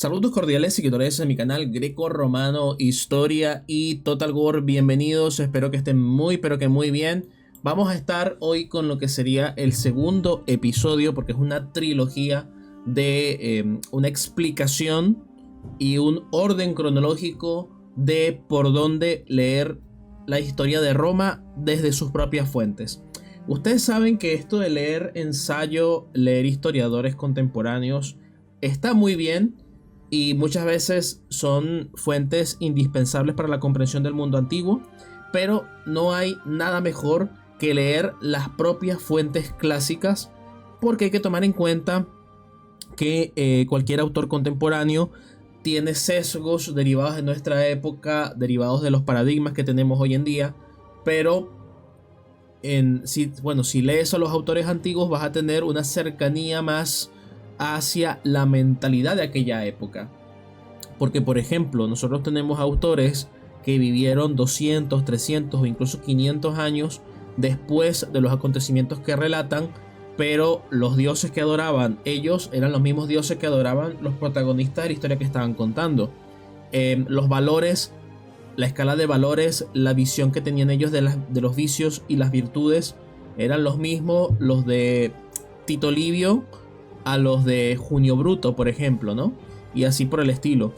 Saludos cordiales seguidores de mi canal Greco-Romano, Historia y Total War. Bienvenidos, espero que estén muy pero que muy bien. Vamos a estar hoy con lo que sería el segundo episodio, porque es una trilogía de una explicación y un orden cronológico de por dónde leer la historia de Roma desde sus propias fuentes. Ustedes saben que esto de leer ensayo, leer historiadores contemporáneos está muy bien y muchas veces son fuentes indispensables para la comprensión del mundo antiguo, pero no hay nada mejor que leer las propias fuentes clásicas, porque hay que tomar en cuenta que cualquier autor contemporáneo tiene sesgos derivados de nuestra época, derivados de los paradigmas que tenemos hoy en día, pero si lees a los autores antiguos vas a tener una cercanía más hacia la mentalidad de aquella época. Porque, por ejemplo, nosotros tenemos autores que vivieron 200, 300 o incluso 500 años después de los acontecimientos que relatan, pero los dioses que adoraban ellos eran los mismos dioses que adoraban los protagonistas de la historia que estaban contando. Los valores, la escala de valores, la visión que tenían ellos de los vicios y las virtudes eran los mismos, los de Tito Livio a los de Junio Bruto, por ejemplo, ¿no? Y así por el estilo.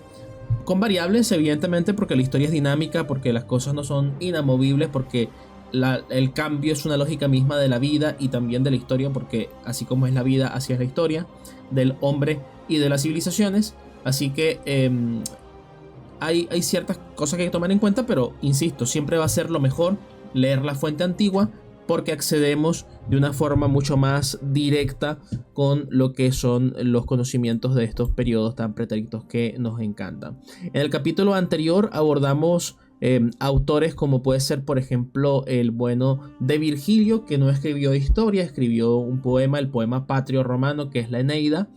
Con variables, evidentemente, porque la historia es dinámica, porque las cosas no son inamovibles, porque el cambio es una lógica misma de la vida y también de la historia, porque así como es la vida, así es la historia del hombre y de las civilizaciones. Así que hay ciertas cosas que hay que tomar en cuenta, pero insisto, siempre va a ser lo mejor leer la fuente antigua, porque accedemos de una forma mucho más directa con lo que son los conocimientos de estos periodos tan pretéritos que nos encantan. En el capítulo anterior abordamos autores como puede ser, por ejemplo, el bueno de Virgilio, que no escribió historia, escribió un poema, el poema patrio romano, que es la Eneida,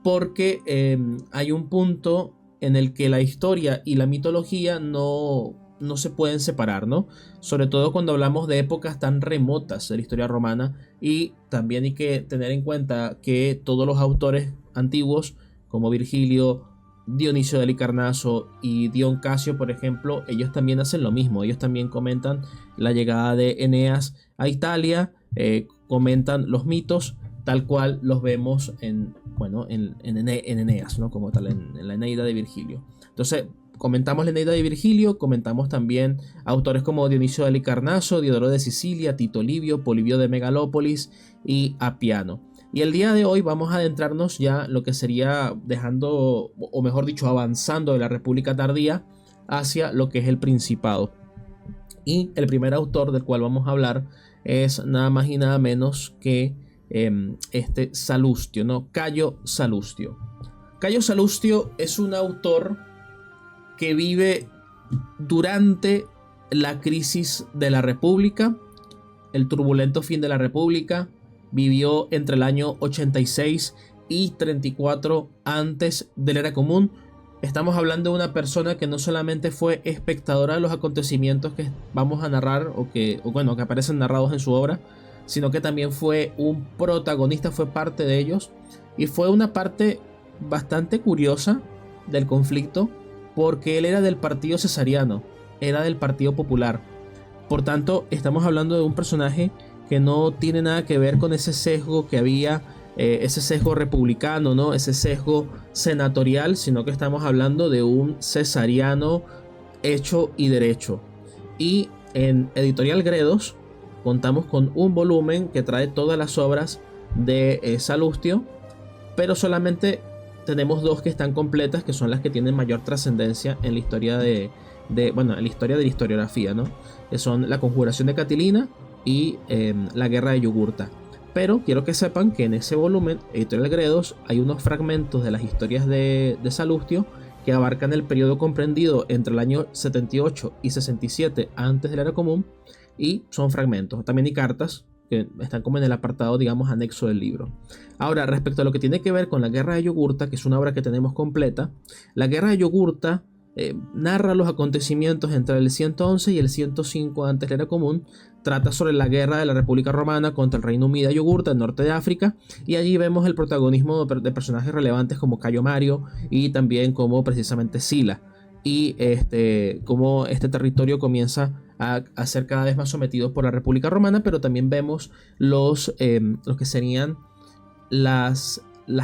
porque hay un punto en el que la historia y la mitología no se pueden separar, ¿no? Sobre todo cuando hablamos de épocas tan remotas de la historia romana, y también hay que tener en cuenta que todos los autores antiguos como Virgilio, Dionisio de Halicarnaso y Dion Casio, por ejemplo, ellos también hacen lo mismo. Ellos también comentan la llegada de Eneas a Italia, comentan los mitos tal cual los vemos en Eneas, ¿no? Como tal, en la Eneida de Virgilio. Entonces, comentamos la Eneida de Virgilio, comentamos también autores como Dionisio de Halicarnaso, Diodoro de Sicilia, Tito Livio, Polibio de Megalópolis y Apiano. Y el día de hoy vamos a adentrarnos ya lo que sería dejando, o mejor dicho, avanzando de la República Tardía hacia lo que es el Principado. Y el primer autor del cual vamos a hablar es nada más y nada menos que Salustio, ¿no? Cayo Salustio. Cayo Salustio es un autor que vive durante la crisis de la República, el turbulento fin de la República. Vivió entre el año 86 y 34 antes de la era común. Estamos hablando de una persona que no solamente fue espectadora de los acontecimientos que vamos a narrar que aparecen narrados en su obra, sino que también fue un protagonista, fue parte de ellos, y fue una parte bastante curiosa del conflicto, porque él era del partido cesariano, era del Partido Popular. Por tanto, estamos hablando de un personaje que no tiene nada que ver con ese sesgo que había, ese sesgo republicano, ¿no? Ese sesgo senatorial, sino que estamos hablando de un cesariano hecho y derecho. Y en Editorial Gredos contamos con un volumen que trae todas las obras de Salustio, pero solamente tenemos dos que están completas, que son las que tienen mayor trascendencia en la historia en la historia de la historiografía, ¿no? Que son La Conjuración de Catilina y La Guerra de Yugurta. Pero quiero que sepan que en ese volumen, Editorial Gredos, hay unos fragmentos de las historias de Salustio que abarcan el periodo comprendido entre el año 78 y 67 antes de la era común, y son fragmentos. También hay cartas que están como en el apartado, digamos, anexo del libro. Ahora, respecto a lo que tiene que ver con La Guerra de Yugurta, que es una obra que tenemos completa, La Guerra de Yugurta narra los acontecimientos entre el 111 y el 105 antes de la era común. Trata sobre la guerra de la República Romana contra el Reino Unido Yugurta, el norte de África, y allí vemos el protagonismo de personajes relevantes como Cayo Mario y también como precisamente Sila, y cómo este territorio comienza a ser cada vez más sometido por la República Romana, pero también vemos los que serían las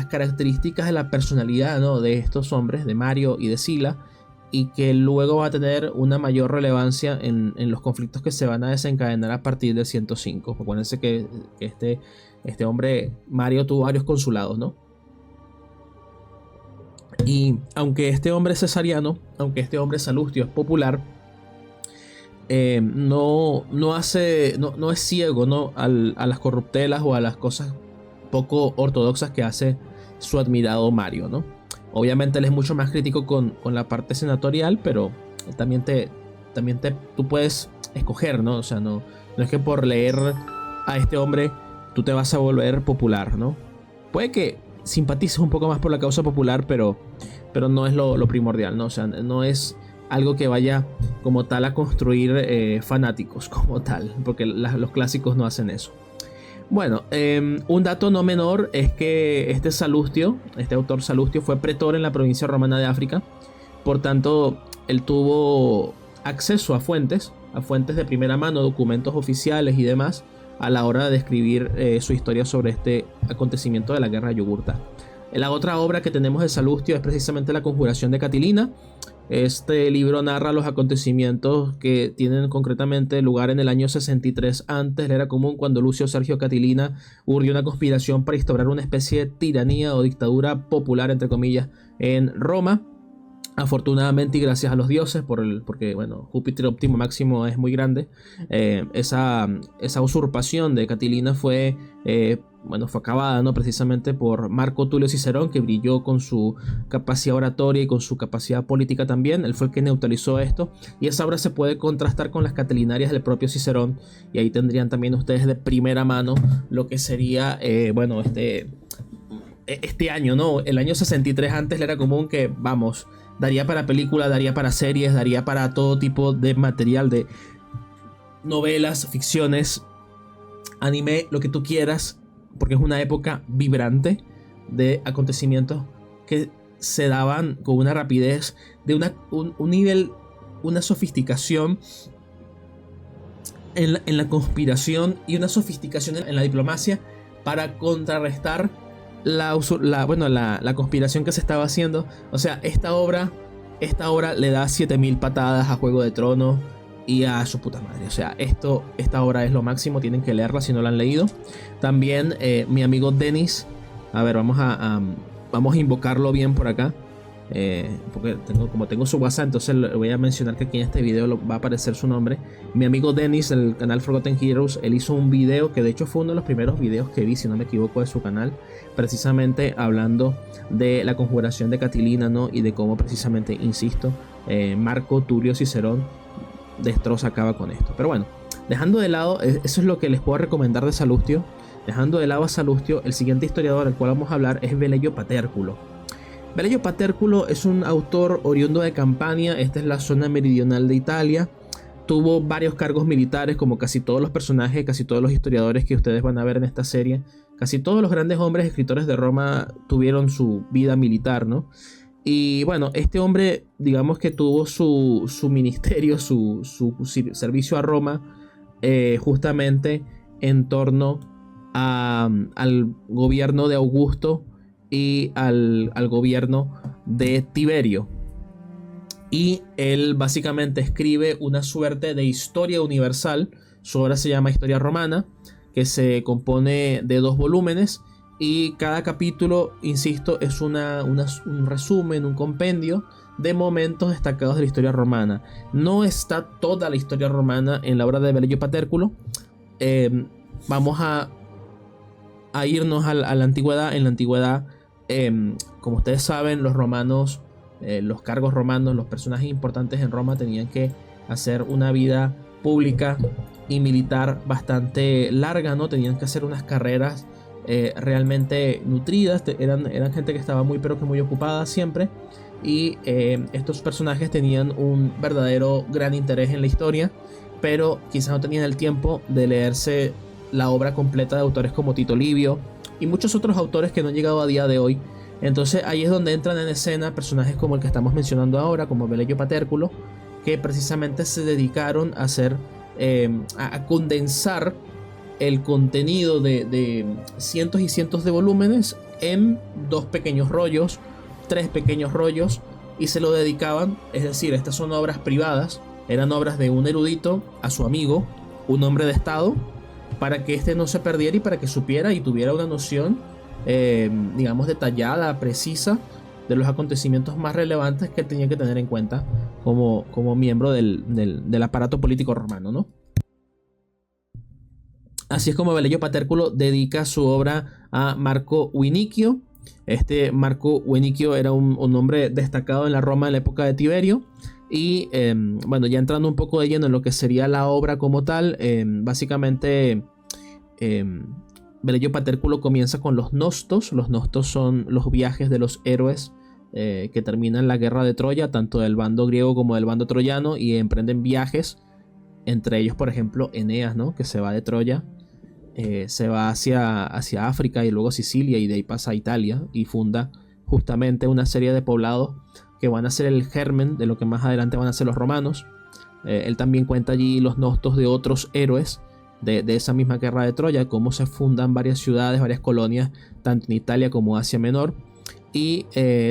características de la personalidad, ¿no?, de estos hombres, de Mario y de Sila, y que luego va a tener una mayor relevancia en los conflictos que se van a desencadenar a partir del 105. Acuérdense que este hombre, Mario, tuvo varios consulados, ¿no? Y aunque este hombre es cesariano, aunque este hombre Salustio es popular, no es ciego, ¿no?, a las corruptelas o a las cosas poco ortodoxas que hace su admirado Mario, ¿no? Obviamente él es mucho más crítico con la parte senatorial, pero también tú puedes escoger, ¿no? O sea, no es que por leer a este hombre tú te vas a volver popular, ¿no? Puede que simpatices un poco más por la causa popular, pero no es lo primordial, ¿no? O sea, no es algo que vaya como tal a construir fanáticos como tal, porque los clásicos no hacen eso. Bueno, un dato no menor es que este autor Salustio, fue pretor en la provincia romana de África. Por tanto, él tuvo acceso a fuentes de primera mano, documentos oficiales y demás, a la hora de escribir su historia sobre este acontecimiento de la guerra Yugurta. La otra obra que tenemos de Salustio es precisamente La Conjuración de Catilina. Este libro narra los acontecimientos que tienen concretamente lugar en el año 63 antes de la era común, cuando Lucio Sergio Catilina urdió una conspiración para instaurar una especie de tiranía o dictadura popular, entre comillas, en Roma. Afortunadamente y gracias a los dioses, porque bueno, Júpiter Óptimo Máximo es muy grande, esa usurpación de Catilina fue acabada, ¿no?, precisamente por Marco Tulio Cicerón, que brilló con su capacidad oratoria y con su capacidad política también. Él fue el que neutralizó esto, y esa obra se puede contrastar con las Catilinarias del propio Cicerón, y ahí tendrían también ustedes de primera mano lo que sería este año, ¿no? El año 63 antes era común, que vamos, daría para película, daría para series, daría para todo tipo de material, de novelas, ficciones, anime, lo que tú quieras, porque es una época vibrante de acontecimientos que se daban con una rapidez, de un nivel, una sofisticación en la conspiración y una sofisticación en la diplomacia para contrarrestar la conspiración que se estaba haciendo. O sea, esta obra le da 7000 patadas a Juego de Tronos y a su puta madre. O sea, esta obra es lo máximo, tienen que leerla si no la han leído. También mi amigo Denis, a ver, vamos a invocarlo bien por acá, porque tengo su WhatsApp, entonces le voy a mencionar que aquí en este video va a aparecer su nombre. Mi amigo Denis, del canal Forgotten Heroes, él hizo un video que de hecho fue uno de los primeros videos que vi, si no me equivoco, de su canal, precisamente hablando de la conjuración de Catilina, ¿no?, y de cómo precisamente, insisto, Marco Tulio Cicerón acaba con esto. Pero bueno, dejando de lado, eso es lo que les puedo recomendar de Salustio. Dejando de lado a Salustio, el siguiente historiador del cual vamos a hablar es Velleio Patérculo. Velleio Patérculo es un autor oriundo de Campania. Esta es la zona meridional de Italia. Tuvo varios cargos militares, como casi todos los personajes, casi todos los historiadores que ustedes van a ver en esta serie. Casi todos los grandes hombres escritores de Roma tuvieron su vida militar, ¿no? Y bueno, este hombre, digamos que tuvo su ministerio, su servicio a Roma, justamente en torno al gobierno de Augusto y al gobierno de Tiberio. Y él básicamente escribe una suerte de historia universal. Su obra se llama Historia Romana, que se compone de 2 volúmenes. Y cada capítulo, insisto, es un resumen, un compendio de momentos destacados de la historia romana. No está toda la historia romana en la obra de Velleio Patérculo. Vamos a irnos a la antigüedad. En la antigüedad, como ustedes saben, los romanos, los cargos romanos, los personajes importantes en Roma tenían que hacer una vida pública y militar bastante larga, ¿no? Tenían que hacer unas carreras realmente nutridas, eran gente que estaba muy pero que muy ocupada siempre. Y estos personajes tenían un verdadero gran interés en la historia, pero quizás no tenían el tiempo de leerse la obra completa de autores como Tito Livio y muchos otros autores que no han llegado a día de hoy. Entonces ahí es donde entran en escena personajes como el que estamos mencionando ahora, como Velello Patérculo, que precisamente se dedicaron a hacer, a condensar el contenido de cientos y cientos de volúmenes en 2 pequeños rollos, 3 pequeños rollos, y se lo dedicaban, es decir, estas son obras privadas, eran obras de un erudito a su amigo, un hombre de estado, para que éste no se perdiera y para que supiera y tuviera una noción, digamos, detallada, precisa, de los acontecimientos más relevantes que él tenía que tener en cuenta como miembro del aparato político romano, ¿no? Así es como Velello Patérculo dedica su obra a Marco Winiquio. Este Marco Winiquio era un hombre destacado en la Roma en la época de Tiberio. Y bueno, ya entrando un poco de lleno en lo que sería la obra como tal, básicamente Velello Patérculo comienza con los nostos. Los nostos son los viajes de los héroes que terminan la guerra de Troya, tanto del bando griego como del bando troyano, y emprenden viajes. Entre ellos, por ejemplo, Eneas, ¿no? Que se va de Troya, se va hacia África y luego Sicilia, y de ahí pasa a Italia y funda justamente una serie de poblados que van a ser el germen de lo que más adelante van a ser los romanos. Él también cuenta allí los nostos de otros héroes de esa misma guerra de Troya, cómo se fundan varias ciudades, varias colonias, tanto en Italia como Asia Menor. Y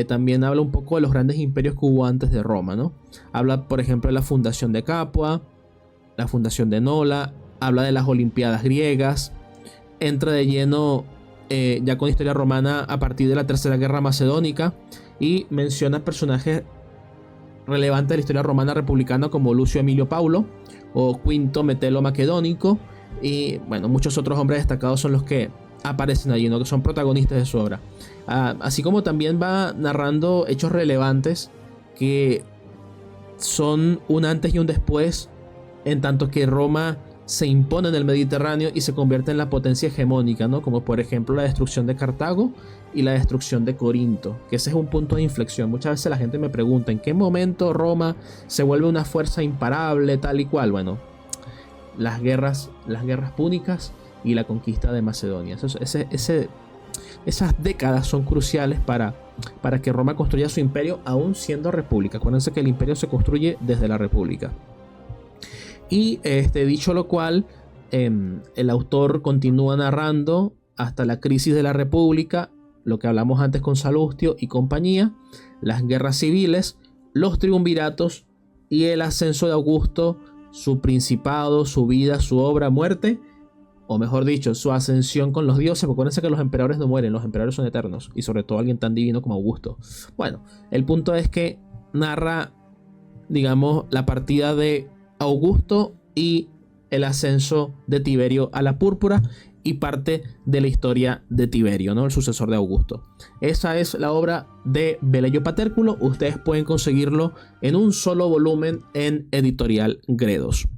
también habla un poco de los grandes imperios que hubo antes de Roma, ¿no? Habla, por ejemplo, de la fundación de Capua, la fundación de Nola, habla de las Olimpiadas griegas, entra de lleno ya con historia romana a partir de la Tercera Guerra Macedónica y menciona personajes relevantes de la historia romana republicana como Lucio Emilio Paulo o Quinto Metelo Macedónico, y bueno, muchos otros hombres destacados son los que aparecen allí, ¿no? Que son protagonistas de su obra. Así como también va narrando hechos relevantes que son un antes y un después, en tanto que Roma se impone en el Mediterráneo y se convierte en la potencia hegemónica, ¿no? Como por ejemplo la destrucción de Cartago y la destrucción de Corinto, que ese es un punto de inflexión. Muchas veces la gente me pregunta en qué momento Roma se vuelve una fuerza imparable, tal y cual. Bueno, las guerras púnicas y la conquista de Macedonia. Esas décadas son cruciales para que Roma construya su imperio aún siendo república. Acuérdense que el imperio se construye desde la república. Y dicho lo cual, el autor continúa narrando hasta la crisis de la república, lo que hablamos antes con Salustio y compañía, las guerras civiles, los triunviratos y el ascenso de Augusto, su principado, su vida, su obra, muerte, o mejor dicho, su ascensión con los dioses. Porque acuérdense que los emperadores no mueren, los emperadores son eternos, y sobre todo alguien tan divino como Augusto. Bueno, el punto es que narra, digamos, la partida de Augusto y el ascenso de Tiberio a la púrpura y parte de la historia de Tiberio, ¿no? El sucesor de Augusto. Esa es la obra de Velello Patérculo. Ustedes pueden conseguirlo en un solo volumen en Editorial Gredos.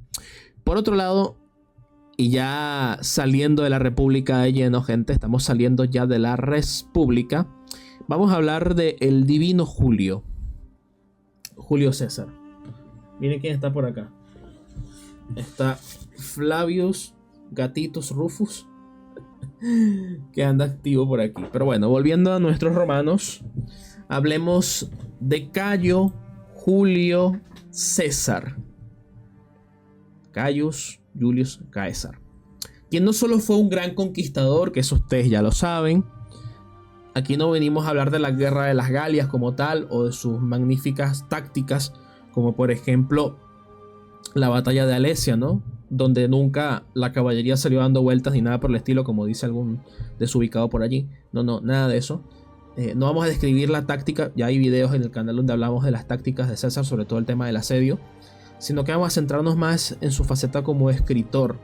Por otro lado, y ya saliendo de la República de lleno, gente, estamos saliendo ya de la República, vamos a hablar de el divino Julio César. Miren quién está por acá. Está Flavius Gatitus Rufus, que anda activo por aquí. Pero bueno, volviendo a nuestros romanos, hablemos de Cayo Julio César. Caius Julius Caesar, quien no solo fue un gran conquistador, que eso ustedes ya lo saben. Aquí no venimos a hablar de la guerra de las Galias como tal, o de sus magníficas tácticas, como por ejemplo la batalla de Alesia, ¿no? Donde nunca la caballería salió dando vueltas ni nada por el estilo, como dice algún desubicado por allí. No, nada de eso. No vamos a describir la táctica, ya hay videos en el canal donde hablamos de las tácticas de César, sobre todo el tema del asedio, sino que vamos a centrarnos más en su faceta como escritor.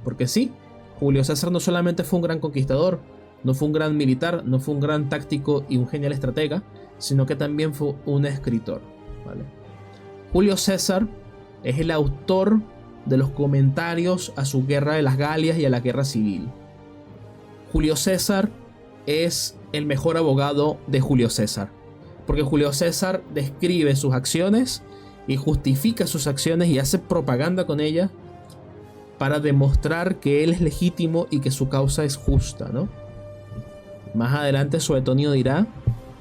Porque sí, Julio César no solamente fue un gran conquistador, no fue un gran militar, no fue un gran táctico y un genial estratega, sino que también fue un escritor, ¿vale? Julio César es el autor de los comentarios a su guerra de las Galias y a la guerra civil. Julio César es el mejor abogado de Julio César, porque Julio César describe sus acciones y justifica sus acciones y hace propaganda con ellas para demostrar que él es legítimo y que su causa es justa, ¿no? Más adelante Suetonio dirá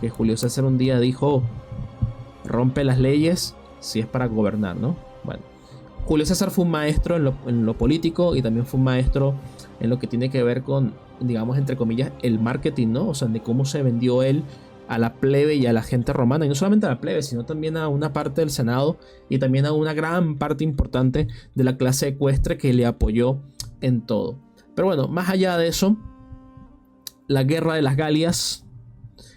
que Julio César un día dijo: rompe las leyes si es para gobernar, ¿no? Bueno, Julio César fue un maestro en lo político y también fue un maestro en lo que tiene que ver con, digamos, entre comillas, el marketing, ¿no? O sea, de cómo se vendió él a la plebe y a la gente romana, y no solamente a la plebe, sino también a una parte del Senado y también a una gran parte importante de la clase ecuestre que le apoyó en todo. Pero bueno, más allá de eso, la Guerra de las Galias.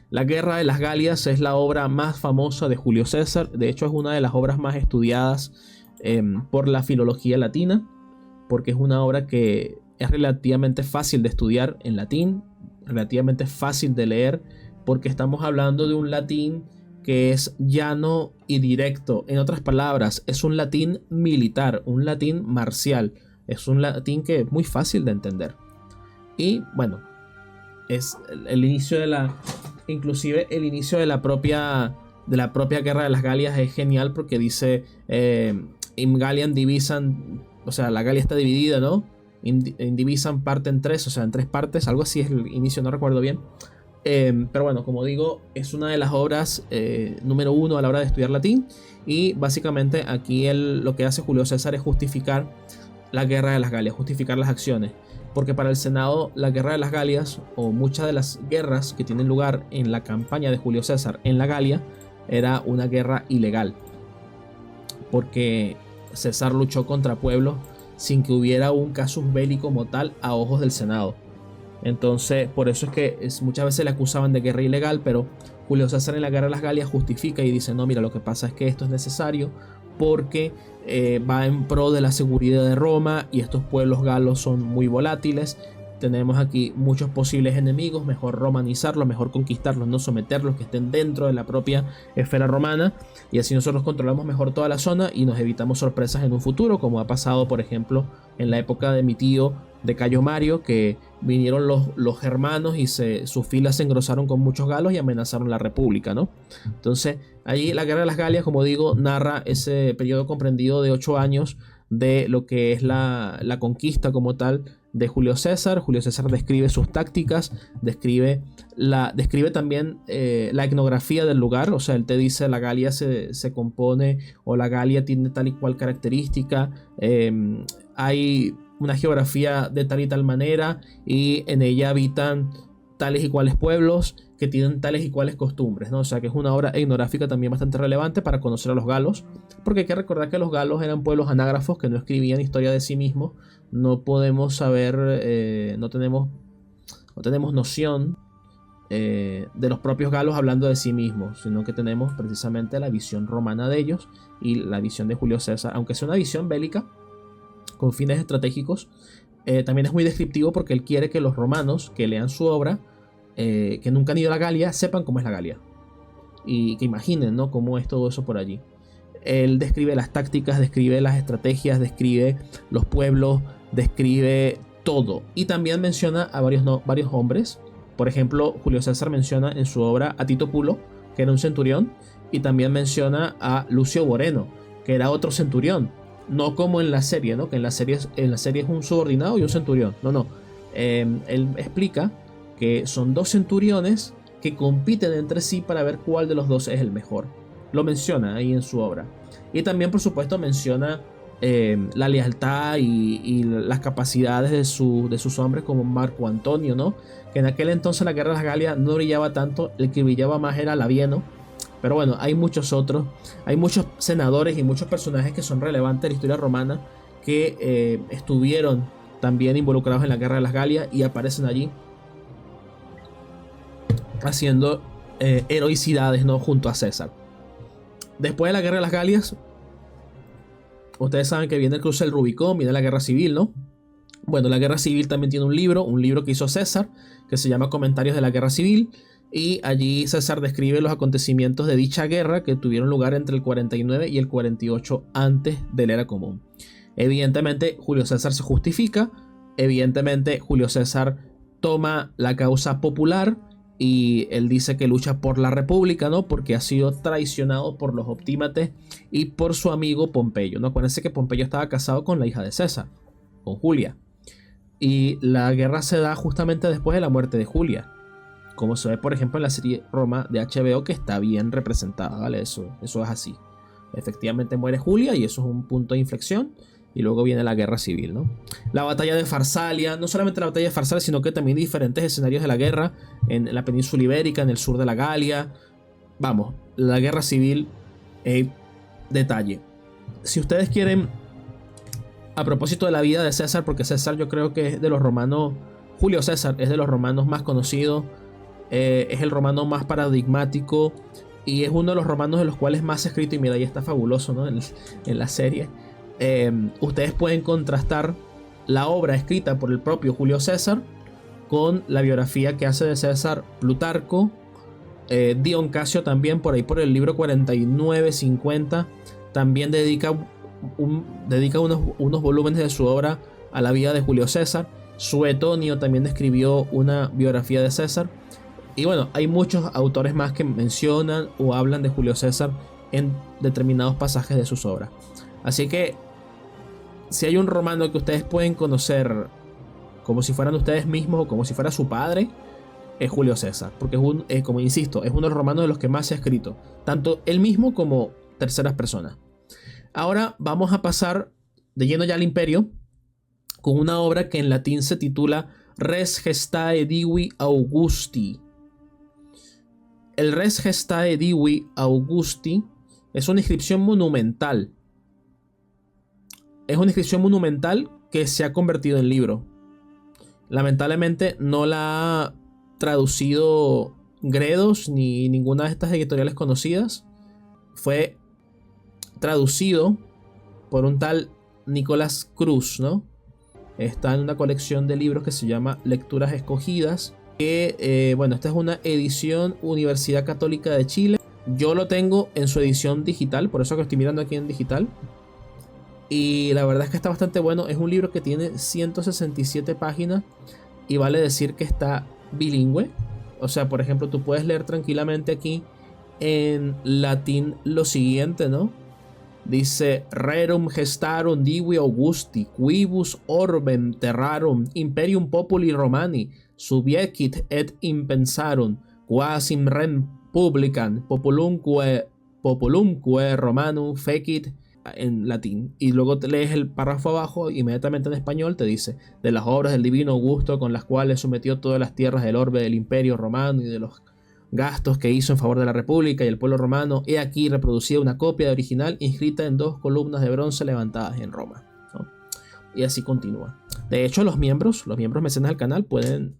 La Guerra de las Galias es la obra más famosa de Julio César. De hecho, es una de las obras más estudiadas por la filología latina, porque es una obra que es relativamente fácil de estudiar en latín, relativamente fácil de leer, porque estamos hablando de un latín que es llano y directo. En otras palabras, es un latín militar, un latín marcial. Es un latín que es muy fácil de entender. Y bueno, es el inicio de la... Inclusive el inicio de la propia Guerra de las Galias es genial, porque dice In Galliam divisan, o sea, la Galia está dividida, ¿no? In divisan parte en tres, o sea, en tres partes, algo así es el inicio, no recuerdo bien. Pero bueno, como digo, es una de las obras número uno a la hora de estudiar latín. Y básicamente aquí lo que hace Julio César es justificar la Guerra de las Galias, justificar las acciones. Porque para el Senado la Guerra de las Galias, o muchas de las guerras que tienen lugar en la campaña de Julio César en la Galia, era una guerra ilegal. Porque César luchó contra pueblos sin que hubiera un casus belli como tal a ojos del Senado. Entonces, por eso es que muchas veces le acusaban de guerra ilegal, pero Julio César en la Guerra de las Galias justifica y dice: no, mira, lo que pasa es que esto es necesario porque va en pro de la seguridad de Roma y estos pueblos galos son muy volátiles. Tenemos aquí muchos posibles enemigos, mejor romanizarlos, mejor conquistarlos, no someterlos, que estén dentro de la propia esfera romana, y así nosotros controlamos mejor toda la zona y nos evitamos sorpresas en un futuro, como ha pasado por ejemplo en la época de mi tío de Cayo Mario, que vinieron los germanos y sus filas se engrosaron con muchos galos y amenazaron la república, ¿no? Entonces allí la Guerra de las Galias, como digo, narra ese periodo comprendido de 8 años de lo que es la conquista como tal de Julio César. Julio César describe sus tácticas, describe también la etnografía del lugar. O sea, él te dice: la Galia se compone, o la Galia tiene tal y cual característica, hay una geografía de tal y tal manera, y en ella habitan tales y cuales pueblos que tienen tales y cuales costumbres, ¿no? O sea, que es una obra etnográfica también bastante relevante para conocer a los galos, porque hay que recordar que los galos eran pueblos anágrafos que no escribían historia de sí mismos. No podemos saber, no tenemos noción de los propios galos hablando de sí mismos, sino que tenemos precisamente la visión romana de ellos y la visión de Julio César, aunque sea una visión bélica con fines estratégicos. También es muy descriptivo porque él quiere que los romanos que lean su obra, que nunca han ido a la Galia, sepan cómo es la Galia y que imaginen, ¿no?, cómo es todo eso por allí. Él describe las tácticas, describe las estrategias, describe los pueblos, describe todo, y también menciona a varios hombres. Por ejemplo, Julio César menciona en su obra a Tito Pulo, que era un centurión, y también menciona a Lucio Boreno, que era otro centurión. No como en la serie, ¿no? Que en la serie es un subordinado y un centurión. No. Él explica que son dos centuriones que compiten entre sí para ver cuál de los dos es el mejor. Lo menciona ahí en su obra. Y también, por supuesto, menciona la lealtad y las capacidades de sus hombres, como Marco Antonio, ¿no? Que en aquel entonces la Guerra de las Galias no brillaba tanto. El que brillaba más era Labieno. Pero bueno, hay muchos otros. Hay muchos senadores y muchos personajes que son relevantes de la historia romana, que estuvieron también involucrados en la Guerra de las Galias y aparecen allí haciendo heroicidades, ¿no?, junto a César. Después de la Guerra de las Galias, ustedes saben que viene el cruce del Rubicón, viene la Guerra Civil, ¿no? Bueno, la Guerra Civil también tiene un libro que hizo César, que se llama Comentarios de la Guerra Civil. Y allí César describe los acontecimientos de dicha guerra, que tuvieron lugar entre el 49 y el 48 antes de la era común. Evidentemente Julio César se justifica. Evidentemente Julio César toma la causa popular y él dice que lucha por la república, ¿no? Porque ha sido traicionado por los optímates y por su amigo Pompeyo, ¿no? Acuérdense que Pompeyo estaba casado con la hija de César, con Julia. Y la guerra se da justamente después de la muerte de Julia, como se ve por ejemplo en la serie Roma de HBO, que está bien representada, ¿vale? Eso es así. Efectivamente muere Julia y eso es un punto de inflexión. Y luego viene la guerra civil, ¿no? La batalla de Farsalia, no solamente la batalla de Farsalia, sino que también diferentes escenarios de la guerra en la península ibérica, en el sur de la Galia. Vamos, la guerra civil, detalle. Si ustedes quieren, a propósito de la vida de César, porque César yo creo que es de los romanos, Julio César es de los romanos más conocidos, es el romano más paradigmático y es uno de los romanos de los cuales más se ha escrito, y mira, ahí está fabuloso, ¿no? En la serie. Ustedes pueden contrastar la obra escrita por el propio Julio César con la biografía que hace de César Plutarco, Dion Casio también por ahí por el libro 49-50 también dedica unos volúmenes de su obra a la vida de Julio César. Suetonio también escribió una biografía de César, y bueno, hay muchos autores más que mencionan o hablan de Julio César en determinados pasajes de sus obras. Así que si hay un romano que ustedes pueden conocer como si fueran ustedes mismos o como si fuera su padre, es Julio César, porque como insisto, es uno de los romanos de los que más se ha escrito, tanto él mismo como terceras personas. Ahora vamos a pasar de lleno ya al imperio con una obra que en latín se titula Res Gestae Divi Augusti. El Res Gestae Divi Augusti es una inscripción monumental. Es una inscripción monumental que se ha convertido en libro. Lamentablemente no la ha traducido Gredos ni ninguna de estas editoriales conocidas. Fue traducido por un tal Nicolás Cruz, ¿no? Está en una colección de libros que se llama Lecturas Escogidas. Que, bueno, esta es una edición Universidad Católica de Chile. Yo lo tengo en su edición digital, por eso que estoy mirando aquí en digital. Y la verdad es que está bastante bueno. Es un libro que tiene 167 páginas y vale decir que está bilingüe. O sea, por ejemplo, tú puedes leer tranquilamente aquí en latín lo siguiente, ¿no? Dice: Rerum gestarum Divi Augusti, quibus orbem terrarum, imperium populi Romani, subiecit et impensarum, quasim rem publican, populumque Romanum fecit, en latín. Y luego te lees el párrafo abajo, inmediatamente en español te dice: de las obras del divino Augusto con las cuales sometió todas las tierras del orbe del imperio romano y de los gastos que hizo en favor de la república y el pueblo romano, he aquí reproducida una copia de original inscrita en 2 columnas de bronce levantadas en Roma, ¿no? Y así continúa. De hecho, los miembros mecenas del canal pueden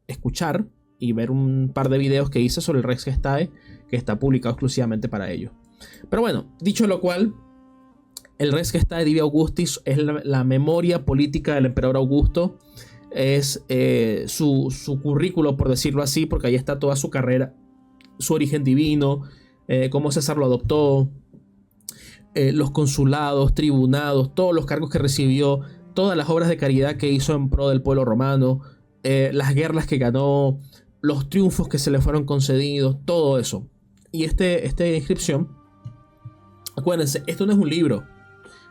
escuchar y ver un par de videos que hice sobre el Rex Gestae, que está publicado exclusivamente para ello. Pero bueno, dicho lo cual, el Res Gestae Divi Augustis es la memoria política del emperador Augusto. Es su currículo, por decirlo así, porque ahí está toda su carrera, su origen divino, cómo César lo adoptó, los consulados, tribunados, todos los cargos que recibió, todas las obras de caridad que hizo en pro del pueblo romano, las guerras que ganó, los triunfos que se le fueron concedidos, todo eso. Y esta inscripción, acuérdense, esto no es un libro.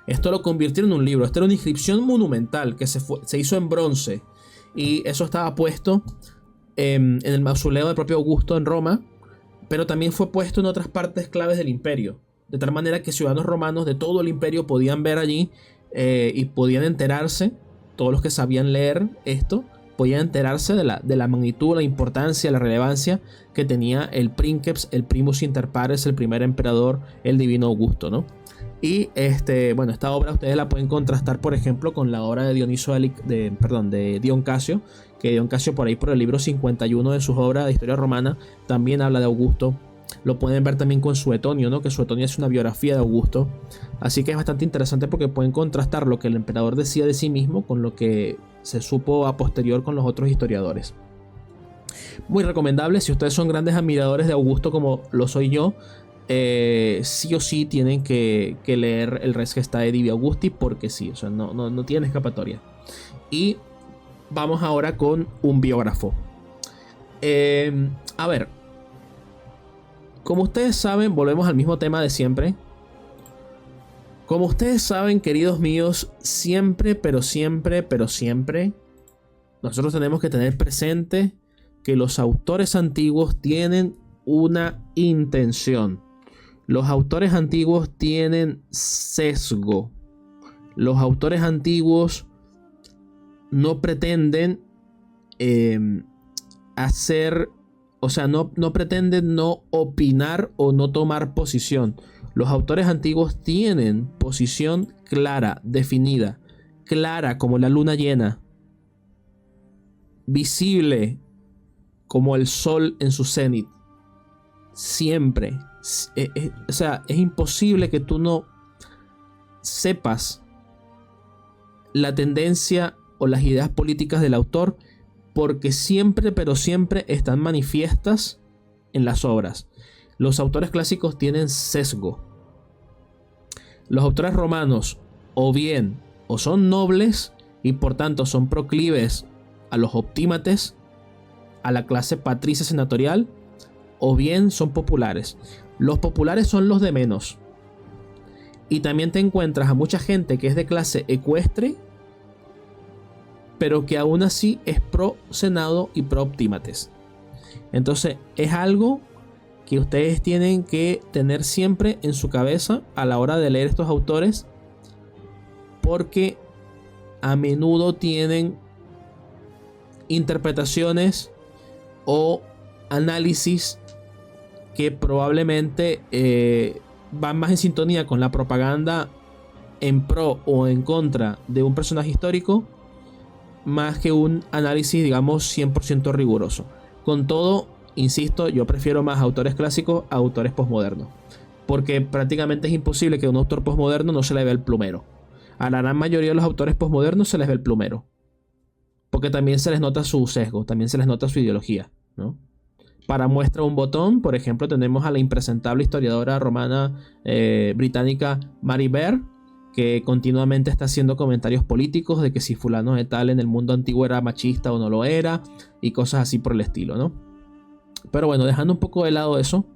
Esto lo convirtieron en un libro. Esta era una inscripción monumental que se hizo en bronce. Y eso estaba puesto en el mausoleo del propio Augusto en Roma. Pero también fue puesto en otras partes claves del imperio. De tal manera que ciudadanos romanos de todo el imperio podían ver allí y podían enterarse. Todos los que sabían leer esto podían enterarse de la magnitud, la importancia, la relevancia que tenía el princeps, el primus inter pares, el primer emperador, el divino Augusto, ¿no? Y bueno, esta obra ustedes la pueden contrastar, por ejemplo, con la obra de de Dion Casio, que Dion Casio por ahí por el libro 51 de sus obras de historia romana también habla de Augusto. Lo pueden ver también con Suetonio, ¿no? Que Suetonio es una biografía de Augusto. Así que es bastante interesante porque pueden contrastar lo que el emperador decía de sí mismo con lo que se supo a posterior con los otros historiadores. Muy recomendable si ustedes son grandes admiradores de Augusto como lo soy yo. Sí o sí tienen que leer el Res Gestae Divi Augusti, porque sí, o sea, no tiene escapatoria. Y vamos ahora con un biógrafo. A ver, como ustedes saben, volvemos al mismo tema de siempre. Como ustedes saben, queridos míos, siempre, nosotros tenemos que tener presente que los autores antiguos tienen una intención. Los autores antiguos tienen sesgo. Los autores antiguos no pretenden no pretenden no opinar o no tomar posición. Los autores antiguos tienen posición clara, definida, clara como la luna llena, visible como el sol en su cenit. Siempre. Es imposible que tú no sepas la tendencia o las ideas políticas del autor, porque siempre están manifiestas en las obras. Los autores clásicos tienen sesgo. Los autores romanos o son nobles y por tanto son proclives a los optímates, a la clase patricia senatorial, o bien son populares. Los populares son los de menos. Y también te encuentras a mucha gente que es de clase ecuestre, pero que aún así es pro senado y pro optímates. Entonces es algo que ustedes tienen que tener siempre en su cabeza a la hora de leer estos autores, porque a menudo tienen interpretaciones o análisis que probablemente van más en sintonía con la propaganda en pro o en contra de un personaje histórico, más que un análisis, digamos, 100% riguroso. Con todo, insisto, yo prefiero más autores clásicos a autores posmodernos, porque prácticamente es imposible que a un autor posmoderno no se le vea el plumero. A la gran mayoría de los autores posmodernos se les ve el plumero, porque también se les nota su sesgo, también se les nota su ideología, ¿no? Para muestra un botón, por ejemplo, tenemos a la impresentable historiadora romana británica Mary Beard, que continuamente está haciendo comentarios políticos de que si fulano de tal en el mundo antiguo era machista o no lo era, y cosas así por el estilo, ¿no? Pero bueno, dejando un poco de lado eso,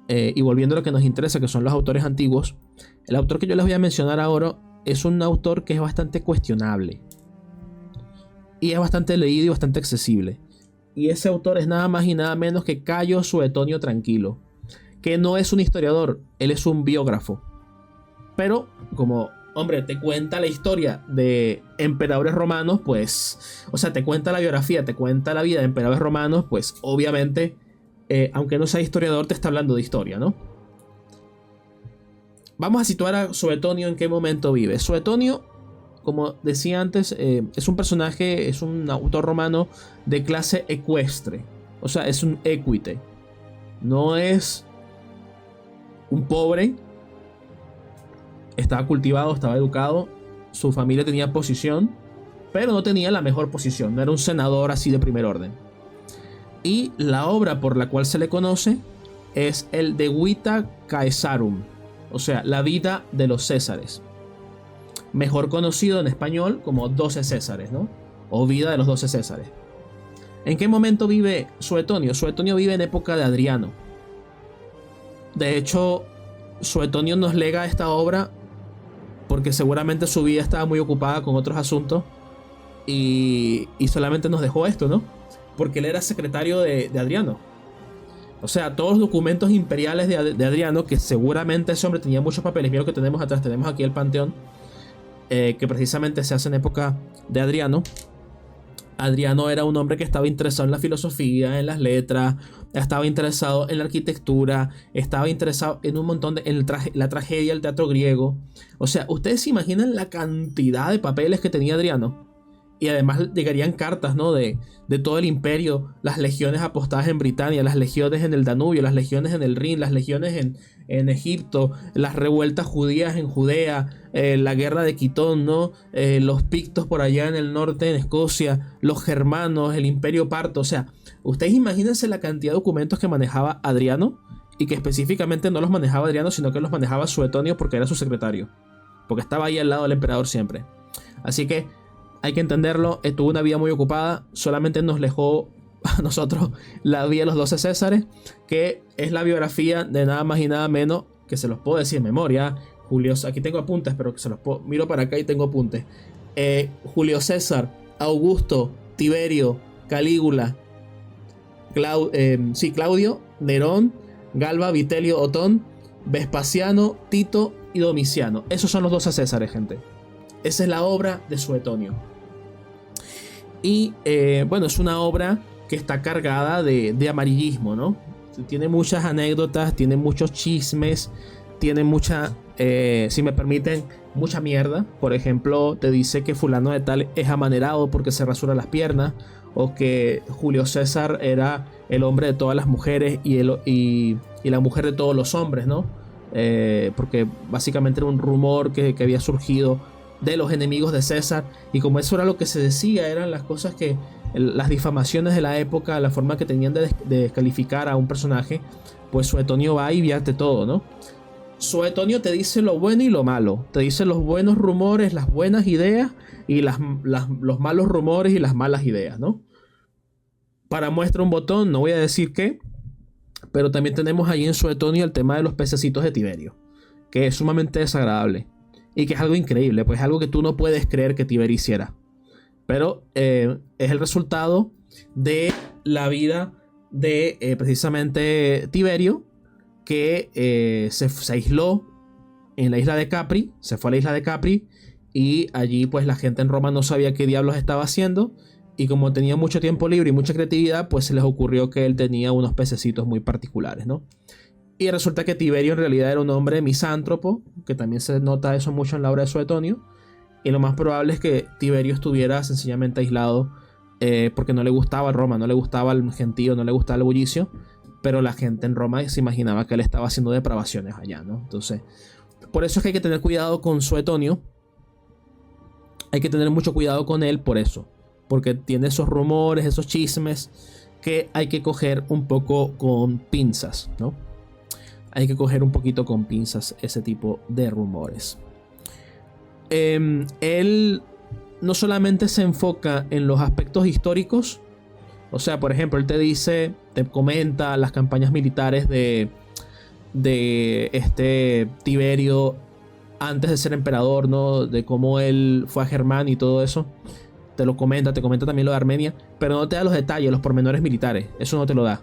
y volviendo a lo que nos interesa, que son los autores antiguos, el autor que yo les voy a mencionar ahora es un autor que es bastante cuestionable, y es bastante leído y bastante accesible. Y ese autor es nada más y nada menos que Cayo Suetonio Tranquilo, que no es un historiador, él es un biógrafo. Pero como, hombre, te cuenta la historia de emperadores romanos, pues, o sea, te cuenta la biografía, te cuenta la vida de emperadores romanos, pues obviamente, aunque no sea historiador, te está hablando de historia, ¿no? Vamos a situar a Suetonio en qué momento vive. Suetonio, como decía antes, es un personaje, es un autor romano de clase ecuestre. O sea, es un equite. No es un pobre. Estaba cultivado, estaba educado. Su familia tenía posición, pero no tenía la mejor posición. No era un senador así de primer orden. Y la obra por la cual se le conoce es el De Vita Caesarum. O sea, la vida de los Césares. Mejor conocido en español como 12 Césares, ¿no? O vida de los 12 Césares. ¿En qué momento vive Suetonio? Suetonio vive en época de Adriano. De hecho, Suetonio nos lega esta obra porque seguramente su vida estaba muy ocupada con otros asuntos y solamente nos dejó esto, ¿no? Porque él era secretario de Adriano. O sea, todos los documentos imperiales de Adriano, que seguramente ese hombre tenía muchos papeles. Mira lo que tenemos atrás, tenemos aquí el Panteón, que precisamente se hace en época de Adriano. Adriano era un hombre que estaba interesado en la filosofía, en las letras, estaba interesado en la arquitectura, estaba interesado en un montón de la tragedia, el teatro griego. O sea, ustedes se imaginan la cantidad de papeles que tenía Adriano. Y además llegarían cartas, ¿no? de todo el imperio, las legiones apostadas en Britania, las legiones en el Danubio, las legiones en el Rin, las legiones en Egipto, las revueltas judías en Judea, la guerra de Quitón, ¿no? Los pictos por allá en el norte, en Escocia, los germanos, el imperio parto. O sea, ustedes imagínense la cantidad de documentos que manejaba Adriano, y que específicamente no los manejaba Adriano, sino que los manejaba Suetonio porque era su secretario, porque estaba ahí al lado del emperador siempre. Así que hay que entenderlo, tuvo una vida muy ocupada, solamente nos dejó a nosotros la vida de los 12 Césares, que es la biografía de nada más y nada menos, que se los puedo decir en memoria. Julio, aquí tengo apuntes, pero que se los puedo, miro para acá y tengo apuntes. Julio César, Augusto, Tiberio, Calígula, Claudio, Nerón, Galba, Vitelio, Otón, Vespasiano, Tito y Domiciano. Esos son los 12 Césares, gente. Esa es la obra de Suetonio. Y bueno, es una obra que está cargada de amarillismo, ¿no? Tiene muchas anécdotas, tiene muchos chismes, tiene mucha, si me permiten, mucha mierda. Por ejemplo, te dice que fulano de tal es amanerado porque se rasura las piernas, o que Julio César era el hombre de todas las mujeres y la mujer de todos los hombres, ¿no? Porque básicamente era un rumor que había surgido de los enemigos de César, y como eso era lo que se decía, eran las cosas que las difamaciones de la época, la forma que tenían de descalificar a un personaje, pues Suetonio va y vierte todo, ¿no? Suetonio te dice lo bueno y lo malo, te dice los buenos rumores, las buenas ideas, y los malos rumores y las malas ideas, ¿no? Para muestra un botón, no voy a decir qué, pero también tenemos ahí en Suetonio el tema de los pececitos de Tiberio, que es sumamente desagradable y que es algo increíble, pues es algo que tú no puedes creer que Tiberio hiciera. Pero es el resultado de la vida de precisamente Tiberio, que se aisló en la isla de Capri, se fue a la isla de Capri, y allí pues la gente en Roma no sabía qué diablos estaba haciendo, y como tenía mucho tiempo libre y mucha creatividad, pues se les ocurrió que él tenía unos pececitos muy particulares, ¿no? Y resulta que Tiberio en realidad era un hombre misántropo, que también se nota eso mucho en la obra de Suetonio. Y lo más probable es que Tiberio estuviera sencillamente aislado porque no le gustaba Roma, no le gustaba el gentío, no le gustaba el bullicio. Pero la gente en Roma se imaginaba que él estaba haciendo depravaciones allá, ¿no? Entonces, por eso es que hay que tener cuidado con Suetonio. Hay que tener mucho cuidado con él por eso. Porque tiene esos rumores, esos chismes que hay que coger un poco con pinzas, ¿no? Hay que coger un poquito con pinzas ese tipo de rumores. Él no solamente se enfoca en los aspectos históricos, o sea, por ejemplo, él te comenta las campañas militares de este Tiberio antes de ser emperador, ¿no? De cómo él fue a Germán y todo eso. Te comenta también lo de Armenia, pero no te da los detalles, los pormenores militares, eso no te lo da.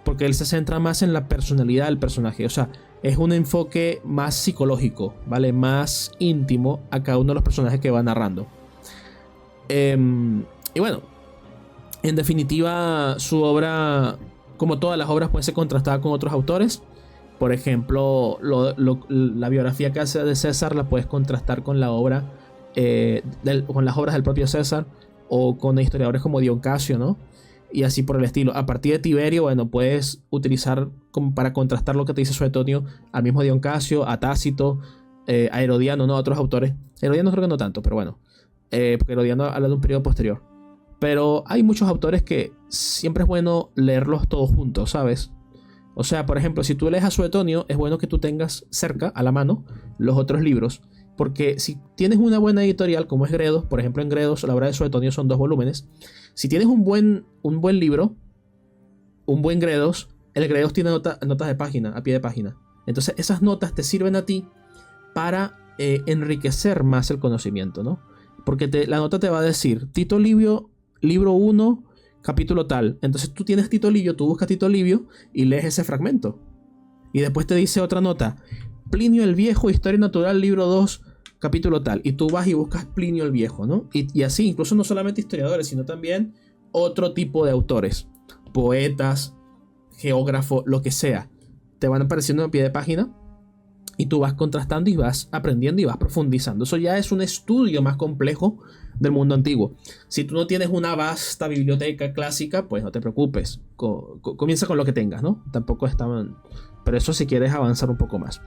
Porque él se centra más en la personalidad del personaje, o sea, es un enfoque más psicológico, ¿vale? Más íntimo a cada uno de los personajes que va narrando. Y bueno, en definitiva, su obra, como todas las obras, puede ser contrastada con otros autores. Por ejemplo, la biografía que hace de César la puedes contrastar con la obra, con las obras del propio César, o con historiadores como Dion Casio, ¿no? Y así por el estilo. A partir de Tiberio, bueno, puedes utilizar como para contrastar lo que te dice Suetonio al mismo Dion Casio, a Tácito, a Herodiano, ¿no? A otros autores. Herodiano creo que no tanto, pero bueno. Porque Herodiano habla de un periodo posterior. Pero hay muchos autores que siempre es bueno leerlos todos juntos, ¿sabes? O sea, por ejemplo, si tú lees a Suetonio, es bueno que tú tengas cerca, a la mano, los otros libros. Porque si tienes una buena editorial como es Gredos, por ejemplo en Gredos la obra de Suetonio son 2 volúmenes. Si tienes un buen libro, un buen Gredos, el Gredos tiene notas de página, a pie de página. Entonces esas notas te sirven a ti para enriquecer más el conocimiento, ¿no? Porque la nota te va a decir Tito Livio, libro 1, capítulo tal. Entonces tú tienes Tito Livio, tú buscas Tito Livio y lees ese fragmento. Y después te dice otra nota, Plinio el Viejo, Historia Natural, libro 2, capítulo tal. Y tú vas y buscas Plinio el Viejo, ¿no? Y así, incluso no solamente historiadores, sino también otro tipo de autores. Poetas, geógrafos, lo que sea. Te van apareciendo en pie de página. Y tú vas contrastando y vas aprendiendo y vas profundizando. Eso ya es un estudio más complejo del mundo antiguo. Si tú no tienes una vasta biblioteca clásica, pues no te preocupes. Comienza con lo que tengas, ¿no? Tampoco estaban... Pero eso si quieres avanzar un poco más.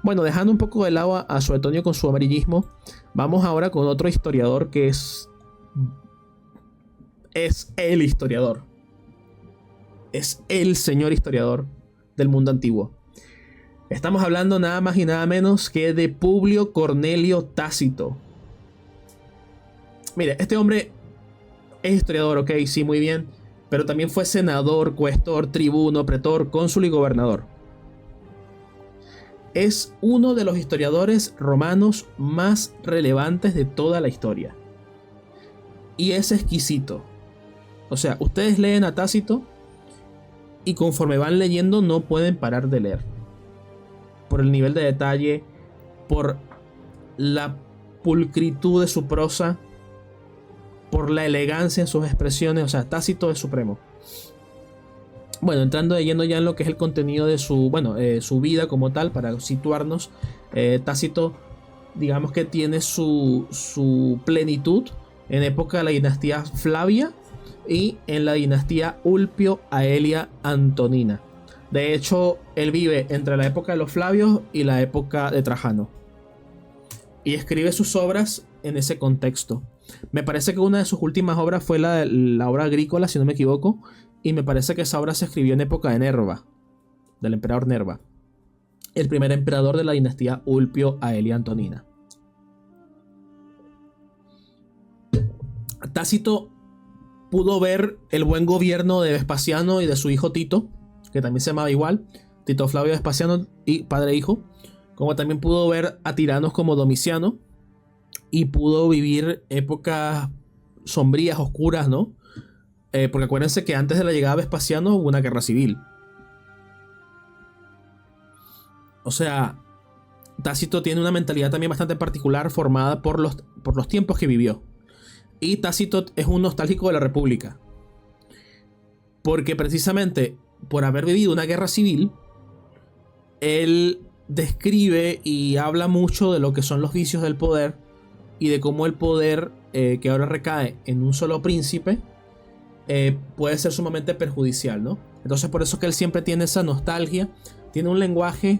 Bueno, dejando un poco de lado a Suetonio con su amarillismo, vamos ahora con otro historiador que es el historiador. Es el señor historiador del mundo antiguo. Estamos hablando nada más y nada menos que de Publio Cornelio Tácito. Mire, este hombre es historiador, ok, sí, muy bien, pero también fue senador, cuestor, tribuno, pretor, cónsul y gobernador. Es uno de los historiadores romanos más relevantes de toda la historia. Y es exquisito. O sea, ustedes leen a Tácito y conforme van leyendo no pueden parar de leer. Por el nivel de detalle, por la pulcritud de su prosa, por la elegancia en sus expresiones. O sea, Tácito es supremo. Bueno, entrando de lleno ya en lo que es el contenido de su, bueno, su vida como tal, para situarnos, Tácito, digamos que tiene su plenitud en época de la dinastía Flavia y en la dinastía Ulpio Aelia Antonina. De hecho, él vive entre la época de los Flavios y la época de Trajano. Y escribe sus obras en ese contexto. Me parece que una de sus últimas obras fue la obra Agrícola, si no me equivoco. Y me parece que esa obra se escribió en época de Nerva, del emperador Nerva, el primer emperador de la dinastía Ulpio Aelia Antonina. Tácito pudo ver el buen gobierno de Vespasiano y de su hijo Tito, que también se llamaba igual, Tito Flavio Vespasiano, y padre e hijo, como también pudo ver a tiranos como Domiciano, y pudo vivir épocas sombrías, oscuras, ¿no? Porque acuérdense que antes de la llegada de Vespasiano hubo una guerra civil. O sea, Tácito tiene una mentalidad también bastante particular formada por los tiempos que vivió. Y Tácito es un nostálgico de la República. Porque precisamente por haber vivido una guerra civil, él describe y habla mucho de lo que son los vicios del poder y de cómo el poder que ahora recae en un solo príncipe puede ser sumamente perjudicial, ¿no? Entonces por eso es que él siempre tiene esa nostalgia, tiene un lenguaje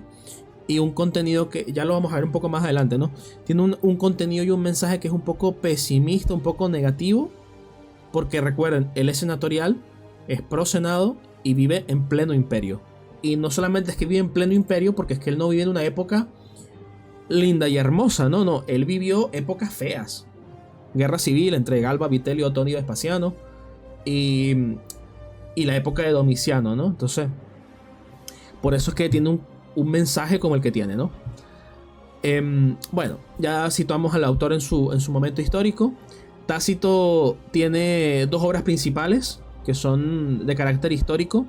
y un contenido que ya lo vamos a ver un poco más adelante, ¿no? Tiene un contenido y un mensaje que es un poco pesimista, un poco negativo, porque recuerden, él es senatorial, es pro senado y vive en pleno imperio. Y no solamente es que vive en pleno imperio, porque es que él no vive en una época linda y hermosa, no, él vivió épocas feas. Guerra civil entre Galba, Vitelio, Otonio y Vespasiano. Y la época de Domiciano, ¿no? Entonces, por eso es que tiene un mensaje como el que tiene, ¿no? Bueno, ya situamos al autor en su momento histórico. Tácito tiene dos obras principales que son de carácter histórico.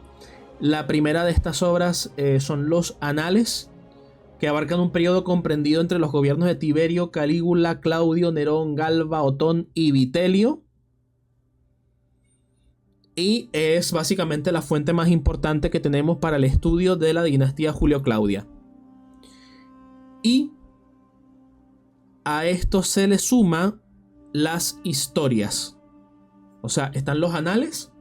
La primera de estas obras son los Anales, que abarcan un periodo comprendido entre los gobiernos de Tiberio, Calígula, Claudio, Nerón, Galba, Otón y Vitelio. Y es básicamente la fuente más importante que tenemos para el estudio de la dinastía Julio-Claudia. Y a esto se le suma las historias. O sea, están los anales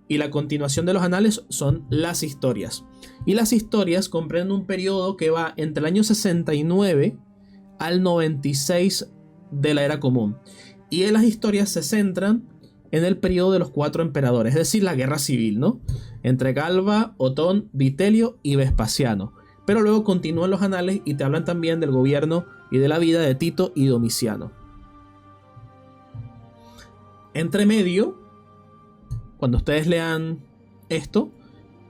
y la continuación de los anales son las historias. Y las historias comprenden un periodo que va entre el año 69 al 96 de la era común. Y en las historias se centran en el periodo de los 4 emperadores, es decir, la guerra civil, ¿no? Entre Galba, Otón, Vitelio y Vespasiano. Pero luego continúan los anales y te hablan también del gobierno y de la vida de Tito y Domiciano. Entre medio, cuando ustedes lean esto,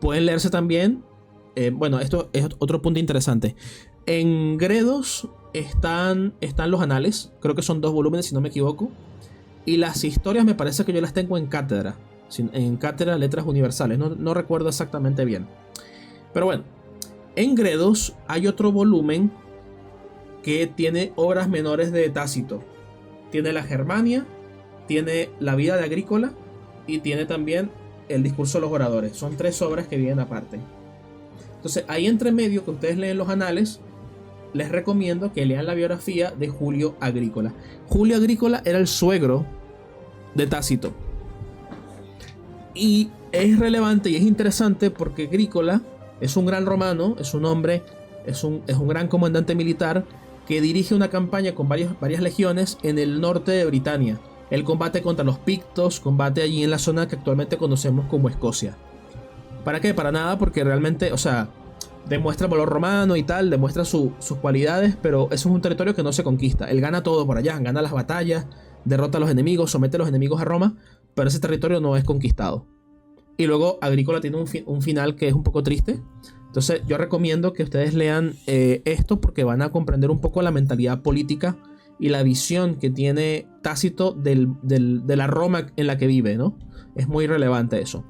pueden leerse también, bueno, esto es otro punto interesante. En Gredos están los anales, creo que son 2 volúmenes si no me equivoco. Y las historias me parece que yo las tengo en cátedra. En cátedra Letras Universales. No recuerdo exactamente bien. Pero bueno. En Gredos hay otro volumen que tiene obras menores de Tácito. Tiene la Germania. Tiene la vida de Agrícola. Y tiene también el discurso de los oradores. Son 3 obras que vienen aparte. Entonces ahí entre medio que ustedes leen los anales, les recomiendo que lean la biografía de Julio Agrícola. Julio Agrícola era el suegro de Tácito. Y es relevante y es interesante porque Agrícola es un gran romano, es un hombre, es un gran comandante militar que dirige una campaña con varias legiones en el norte de Britania. Él combate contra los pictos, combate allí en la zona que actualmente conocemos como Escocia. ¿Para qué? Para nada, porque realmente, o sea, demuestra valor romano y tal, demuestra sus cualidades, pero eso es un territorio que no se conquista. Él gana todo por allá, gana las batallas derrota a los enemigos, somete a los enemigos a Roma, pero ese territorio no es conquistado. Y luego Agrícola tiene un final que es un poco triste. Entonces yo recomiendo que ustedes lean esto porque van a comprender un poco la mentalidad política y la visión que tiene Tácito de la Roma en la que vive, ¿no? Es muy relevante eso.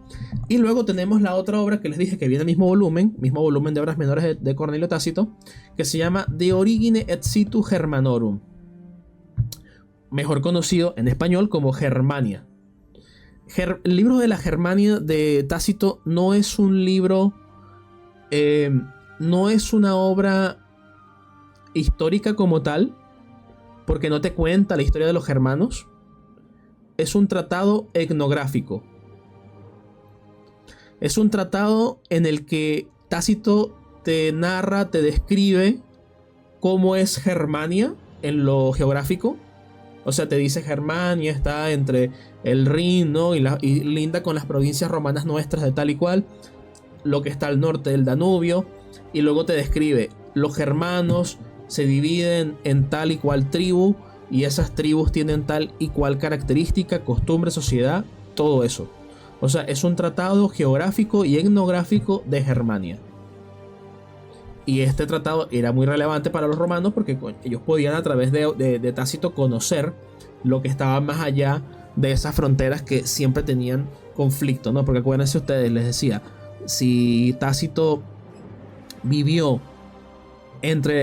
Y luego tenemos la otra obra que les dije que viene el mismo volumen de obras menores de Cornelio Tácito, que se llama De Origine et Situ Germanorum, mejor conocido en español como Germania. El libro de la Germania de Tácito no es un libro, no es una obra histórica como tal, porque no te cuenta la historia de los germanos. Es un tratado etnográfico. Es un tratado en el que Tácito te narra, te describe cómo es Germania en lo geográfico. O sea, te dice Germania está entre el Rin, ¿no? y linda con las provincias romanas nuestras de tal y cual. Lo que está al norte del Danubio. Y luego te describe los germanos se dividen en tal y cual tribu. Y esas tribus tienen tal y cual característica, costumbre, sociedad, todo eso. O sea, es un tratado geográfico y etnográfico de Germania. Y este tratado era muy relevante para los romanos porque ellos podían a través de Tácito conocer lo que estaba más allá de esas fronteras que siempre tenían conflicto, ¿no? Porque acuérdense ustedes, les decía, si Tácito vivió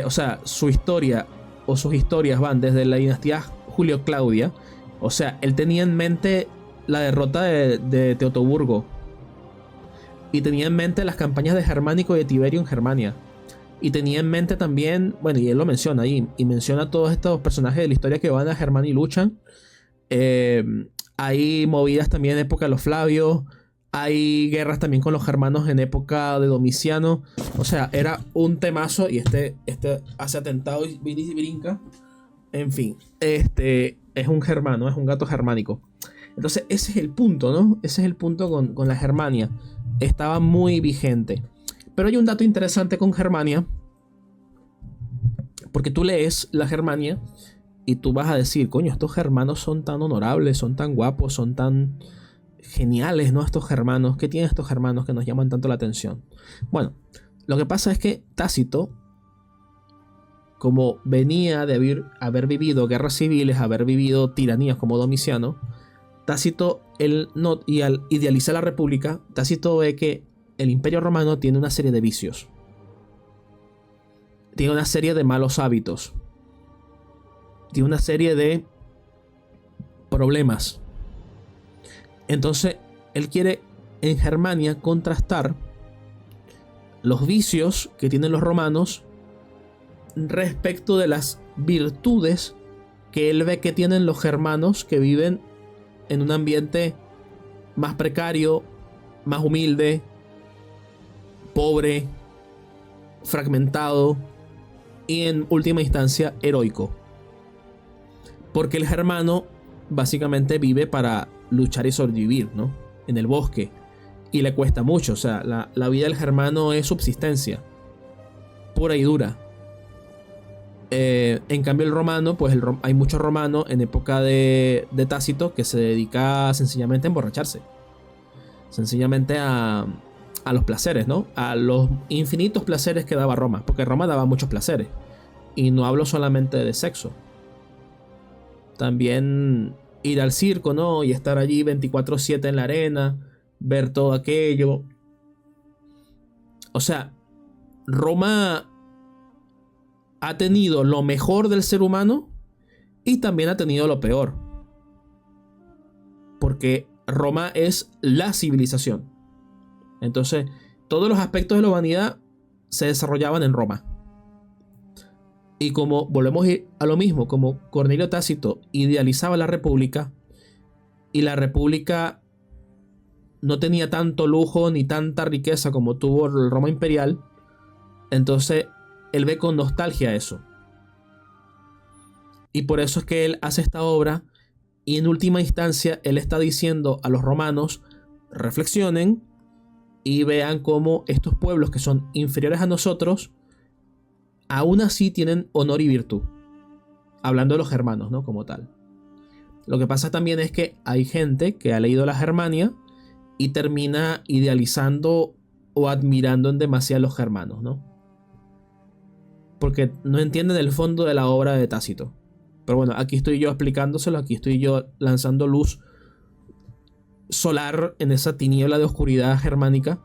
o sea, su historia o sus historias van desde la dinastía Julio-Claudia. O sea, él tenía en mente la derrota de Teutoburgo. Y tenía en mente las campañas de Germánico y de Tiberio en Germania. Y tenía en mente también, bueno, y él lo menciona ahí, y menciona a todos estos personajes de la historia que van a Germania y luchan. Hay movidas también en época de los Flavios. Hay guerras también con los germanos en época de Domiciano. O sea, era un temazo. Y este hace atentado y brinca. En fin, es un germano, es un gato germánico. Entonces ese es el punto, ¿no? Ese es el punto con la Germania. Estaba muy vigente. Pero hay un dato interesante con Germania. Porque tú lees la Germania y tú vas a decir, coño, estos germanos son tan honorables, son tan guapos, son tan geniales, ¿no? Estos germanos, ¿qué tienen estos germanos que nos llaman tanto la atención? Bueno, lo que pasa es que Tácito, como venía de haber vivido guerras civiles, haber vivido tiranías como Domiciano, Tácito, él no, y al idealizar la república, Tácito ve que el Imperio Romano tiene una serie de vicios. Tiene una serie de malos hábitos. Tiene una serie de problemas. Entonces, él quiere en Germania contrastar los vicios que tienen los romanos respecto de las virtudes que él ve que tienen los germanos que viven en un ambiente más precario, más humilde, pobre, fragmentado y en última instancia heroico. Porque el germano básicamente vive para luchar y sobrevivir, ¿no? En el bosque. Y le cuesta mucho. O sea, la vida del germano es subsistencia pura y dura. En cambio el romano, pues hay muchos romanos en época de Tácito que se dedica sencillamente a emborracharse. Sencillamente a los placeres, ¿no? A los infinitos placeres que daba Roma. Porque Roma daba muchos placeres. Y no hablo solamente de sexo. También ir al circo, ¿no? Y estar allí 24/7 en la arena. Ver todo aquello. O sea, Roma ha tenido lo mejor del ser humano y también ha tenido lo peor. Porque Roma es la civilización. Entonces, todos los aspectos de la humanidad se desarrollaban en Roma. Y como volvemos a lo mismo, como Cornelio Tácito idealizaba la república, y la república no tenía tanto lujo ni tanta riqueza como tuvo el Roma imperial, entonces él ve con nostalgia eso. Y por eso es que él hace esta obra, y en última instancia él está diciendo a los romanos, reflexionen y vean cómo estos pueblos que son inferiores a nosotros aún así tienen honor y virtud. Hablando de los germanos, ¿no? Como tal. Lo que pasa también es que hay gente que ha leído la Germania y termina idealizando o admirando en demasía a los germanos, ¿no? Porque no entienden el fondo de la obra de Tácito. Pero bueno, aquí estoy yo explicándoselo, aquí estoy yo lanzando luz solar en esa tiniebla de oscuridad germánica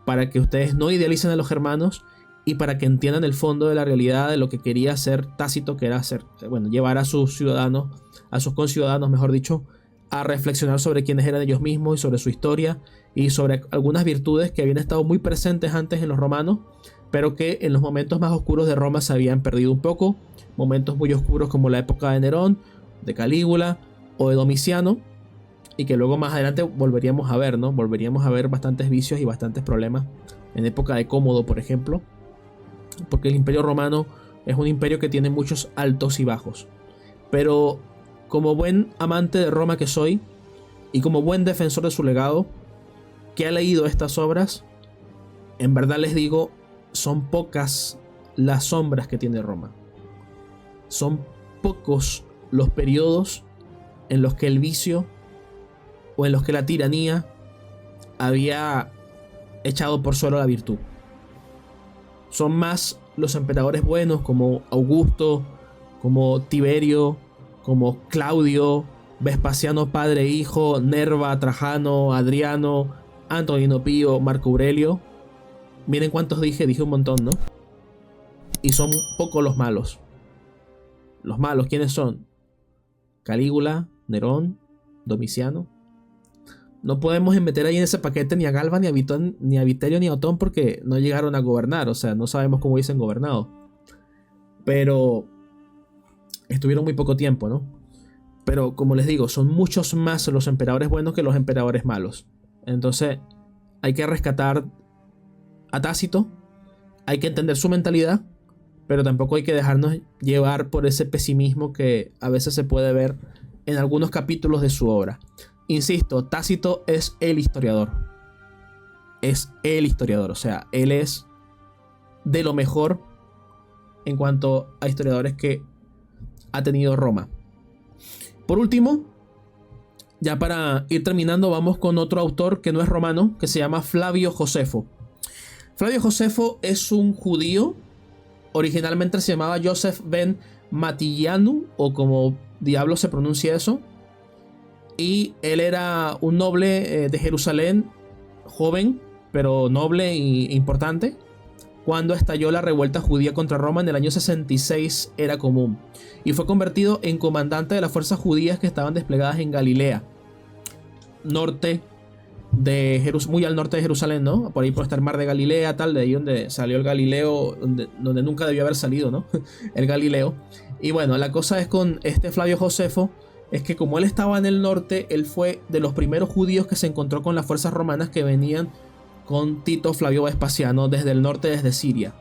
para que ustedes no idealicen a los germanos y para que entiendan el fondo de la realidad de lo que quería hacer Tácito, que era hacer, bueno, llevar a sus ciudadanos, a sus conciudadanos, mejor dicho, a reflexionar sobre quiénes eran ellos mismos y sobre su historia y sobre algunas virtudes que habían estado muy presentes antes en los romanos, pero que en los momentos más oscuros de Roma se habían perdido un poco. Momentos muy oscuros como la época de Nerón, de Calígula o de Domiciano, y que luego más adelante volveríamos a ver, ¿no? Volveríamos a ver bastantes vicios y bastantes problemas en época de Cómodo, por ejemplo, porque el Imperio Romano es un imperio que tiene muchos altos y bajos. Pero como buen amante de Roma que soy, y como buen defensor de su legado, que ha leído estas obras, en verdad les digo, son pocas las sombras que tiene Roma. Son pocos los periodos en los que el vicio o en los que la tiranía había echado por suelo la virtud. Son más los emperadores buenos como Augusto, como Tiberio, como Claudio, Vespasiano padre e hijo, Nerva, Trajano, Adriano, Antonino Pío, Marco Aurelio. Miren cuántos dije un montón, ¿no? Y son pocos los malos. Los malos, ¿quiénes son? Calígula, Nerón, Domiciano. No podemos meter ahí en ese paquete ni a Galba, ni a Vitón, ni a Vitelio, ni a Otón, porque no llegaron a gobernar. O sea, no sabemos cómo hubiesen gobernado. Pero estuvieron muy poco tiempo, ¿no? Pero como les digo, son muchos más los emperadores buenos que los emperadores malos. Entonces hay que rescatar a Tácito. Hay que entender su mentalidad, pero tampoco hay que dejarnos llevar por ese pesimismo que a veces se puede ver en algunos capítulos de su obra. Insisto, Tácito es el historiador. Es el historiador, o sea, él es de lo mejor en cuanto a historiadores que ha tenido Roma. Por último, ya para ir terminando, vamos con otro autor que no es romano, que se llama Flavio Josefo. Flavio Josefo es un judío. Originalmente se llamaba Joseph ben Matillanu, o como diablo se pronuncia eso. Y él era un noble de Jerusalén, joven, pero noble e importante, cuando estalló la revuelta judía contra Roma en el año 66 era común. Y fue convertido en comandante de las fuerzas judías que estaban desplegadas en Galilea, norte de muy al norte de Jerusalén, ¿no? Por ahí por el mar de Galilea, tal, de ahí donde salió el Galileo, donde nunca debió haber salido, ¿no? El Galileo. Y bueno, la cosa es con este Flavio Josefo, es que como él estaba en el norte, él fue de los primeros judíos que se encontró con las fuerzas romanas que venían con Tito Flavio Vespasiano desde el norte, desde Siria.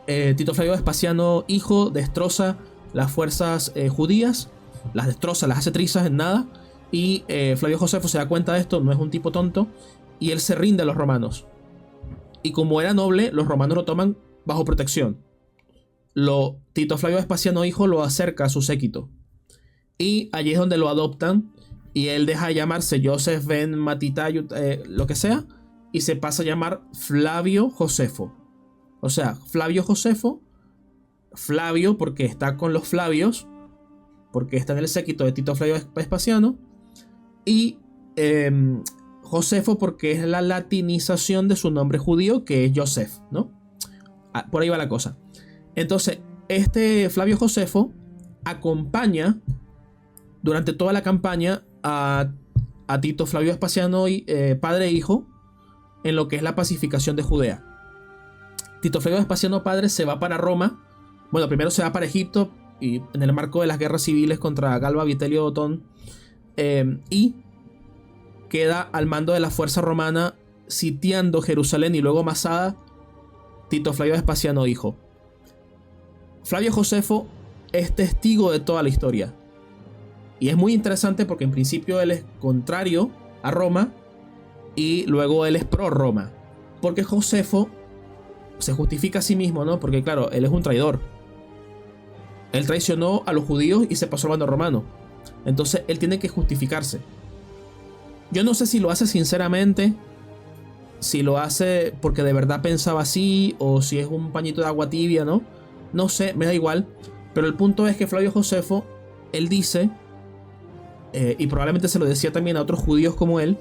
Tito Flavio Vespasiano, hijo, destroza las fuerzas judías, las destroza, las hace trizas en nada. Y Flavio Josefo se da cuenta de esto, no es un tipo tonto, y él se rinde a los romanos. Y como era noble, los romanos lo toman bajo protección. Tito Flavio Vespasiano, hijo, lo acerca a su séquito. Y allí es donde lo adoptan. Y él deja de llamarse Joseph ben Matitayu, lo que sea, y se pasa a llamar Flavio Josefo. O sea, Flavio Josefo, Flavio porque está con los Flavios, porque está en el séquito de Tito Flavio Vespasiano, y Josefo porque es la latinización de su nombre judío, que es Joseph, ¿no? Por ahí va la cosa. Entonces, este Flavio Josefo acompaña durante toda la campaña a Tito Flavio Vespasiano, padre e hijo, en lo que es la pacificación de Judea. Tito Flavio Vespasiano padre se va para Roma. Bueno, primero se va para Egipto, y en el marco de las guerras civiles contra Galba, Vitelio, Otón, y queda al mando de la fuerza romana sitiando Jerusalén y luego Masada, Tito Flavio Vespasiano hijo. Flavio Josefo es testigo de toda la historia. Y es muy interesante porque en principio él es contrario a Roma y luego él es pro Roma. Porque Josefo se justifica a sí mismo, ¿no? Porque claro, él es un traidor. Él traicionó a los judíos y se pasó al bando romano. Entonces él tiene que justificarse. Yo no sé si lo hace sinceramente, si lo hace porque de verdad pensaba así, o si es un pañito de agua tibia, ¿no? No sé, me da igual. Pero el punto es que Flavio Josefo, él dice, y probablemente se lo decía también a otros judíos como él,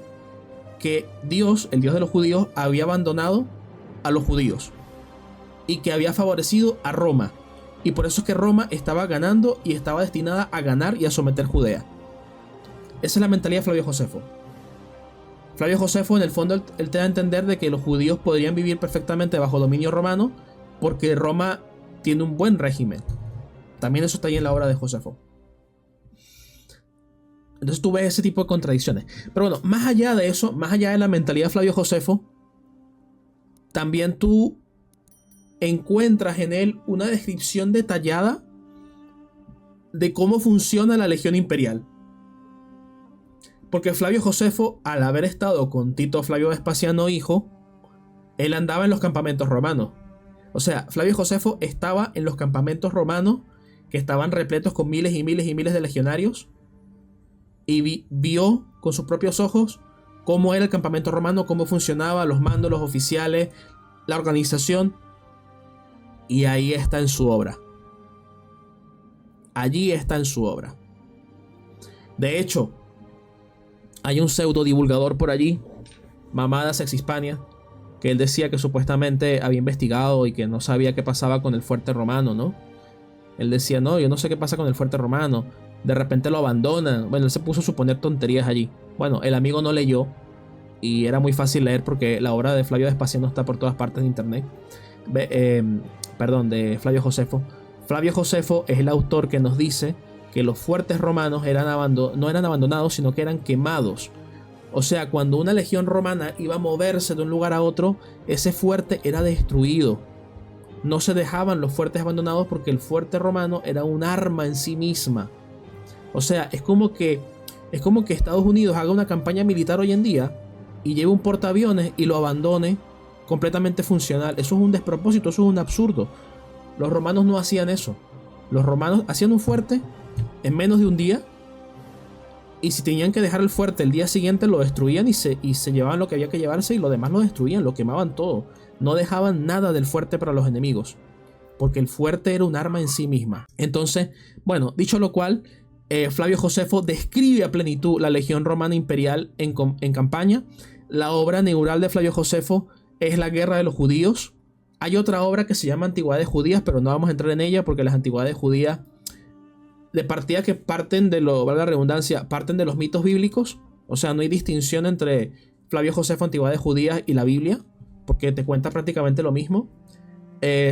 que Dios, el Dios de los judíos, había abandonado a los judíos y que había favorecido a Roma. Y por eso es que Roma estaba ganando y estaba destinada a ganar y a someter Judea. Esa es la mentalidad de Flavio Josefo. Flavio Josefo, en el fondo, él te da a entender de que los judíos podrían vivir perfectamente bajo dominio romano porque Roma tiene un buen régimen. También eso está ahí en la obra de Josefo. Entonces tú ves ese tipo de contradicciones. Pero bueno, más allá de eso, más allá de la mentalidad de Flavio Josefo, también tú encuentras en él una descripción detallada de cómo funciona la legión imperial. Porque Flavio Josefo, al haber estado con Tito Flavio Vespasiano hijo, él andaba en los campamentos romanos. O sea, Flavio Josefo estaba en los campamentos romanos que estaban repletos con miles y miles y miles de legionarios, y vio con sus propios ojos cómo era el campamento romano, cómo funcionaba, los mandos, los oficiales, la organización. Y ahí está en su obra. Allí está en su obra. De hecho, hay un pseudo divulgador por allí, Mamada Sex Hispania, que él decía que supuestamente había investigado y que no sabía qué pasaba con el fuerte romano, ¿no? Él decía, no, yo no sé qué pasa con el fuerte romano. De repente lo abandonan. Bueno, él se puso a suponer tonterías allí. Bueno, el amigo no leyó. Y era muy fácil leer porque la obra de Flavio Vespasiano está por todas partes de internet. De Flavio Josefo. Flavio Josefo es el autor que nos dice que los fuertes romanos no eran abandonados, sino que eran quemados. O sea, cuando una legión romana iba a moverse de un lugar a otro, ese fuerte era destruido. No se dejaban los fuertes abandonados porque el fuerte romano era un arma en sí misma. O sea, es como que Estados Unidos haga una campaña militar hoy en día y lleve un portaaviones y lo abandone completamente funcional. Eso es un despropósito, eso es un absurdo. Los romanos no hacían eso. Los romanos hacían un fuerte en menos de un día, y si tenían que dejar el fuerte el día siguiente lo destruían y se llevaban lo que había que llevarse, y lo demás lo destruían, lo quemaban todo. No dejaban nada del fuerte para los enemigos, porque el fuerte era un arma en sí misma. Entonces, bueno, dicho lo cual, Flavio Josefo describe a plenitud la legión romana imperial en campaña. La obra neural de Flavio Josefo es La guerra de los judíos. Hay otra obra que se llama Antigüedades judías, pero no vamos a entrar en ella porque las antigüedades judías, de partida que parten de valga la redundancia, parten de los mitos bíblicos. O sea, no hay distinción entre Flavio Josefo, Antigüedades judías y la Biblia, porque te cuenta prácticamente lo mismo.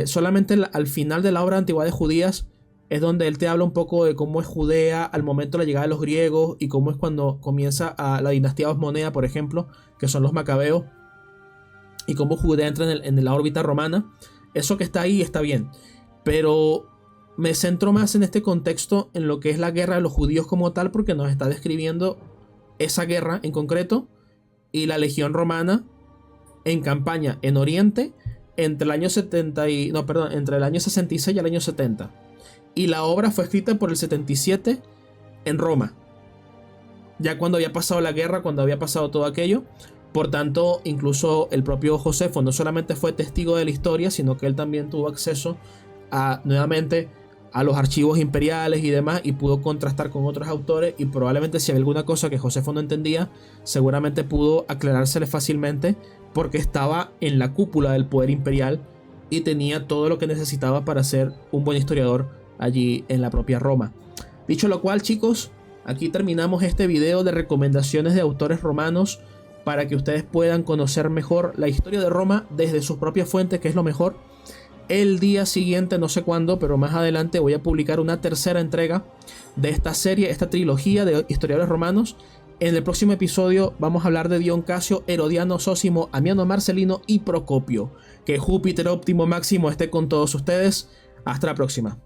Solamente al final de la obra de Antigüedades judías es donde él te habla un poco de cómo es Judea al momento de la llegada de los griegos y cómo es cuando comienza la dinastía osmonea, por ejemplo, que son los macabeos, y cómo Judea entra en la órbita romana. Eso que está ahí está bien, pero me centro más en este contexto, en lo que es la guerra de los judíos como tal, porque nos está describiendo esa guerra en concreto y la legión romana en campaña en Oriente entre el año 66 y el año 70. Y la obra fue escrita por el 77 en Roma, ya cuando había pasado la guerra, cuando había pasado todo aquello. Por tanto, incluso el propio Josefo no solamente fue testigo de la historia, sino que él también tuvo acceso nuevamente a los archivos imperiales y demás, y pudo contrastar con otros autores, y probablemente si había alguna cosa que Josefo no entendía, seguramente pudo aclarársele fácilmente, porque estaba en la cúpula del poder imperial y tenía todo lo que necesitaba para ser un buen historiador allí en la propia Roma. Dicho lo cual, chicos, aquí terminamos este video de recomendaciones de autores romanos para que ustedes puedan conocer mejor la historia de Roma desde sus propias fuentes, que es lo mejor. El día siguiente, no sé cuándo, pero más adelante voy a publicar una tercera entrega de esta serie, esta trilogía de historiadores romanos. En el próximo episodio vamos a hablar de Dion Casio, Herodiano, Sósimo, Amiano Marcelino y Procopio. Que Júpiter óptimo máximo esté con todos ustedes. Hasta la próxima.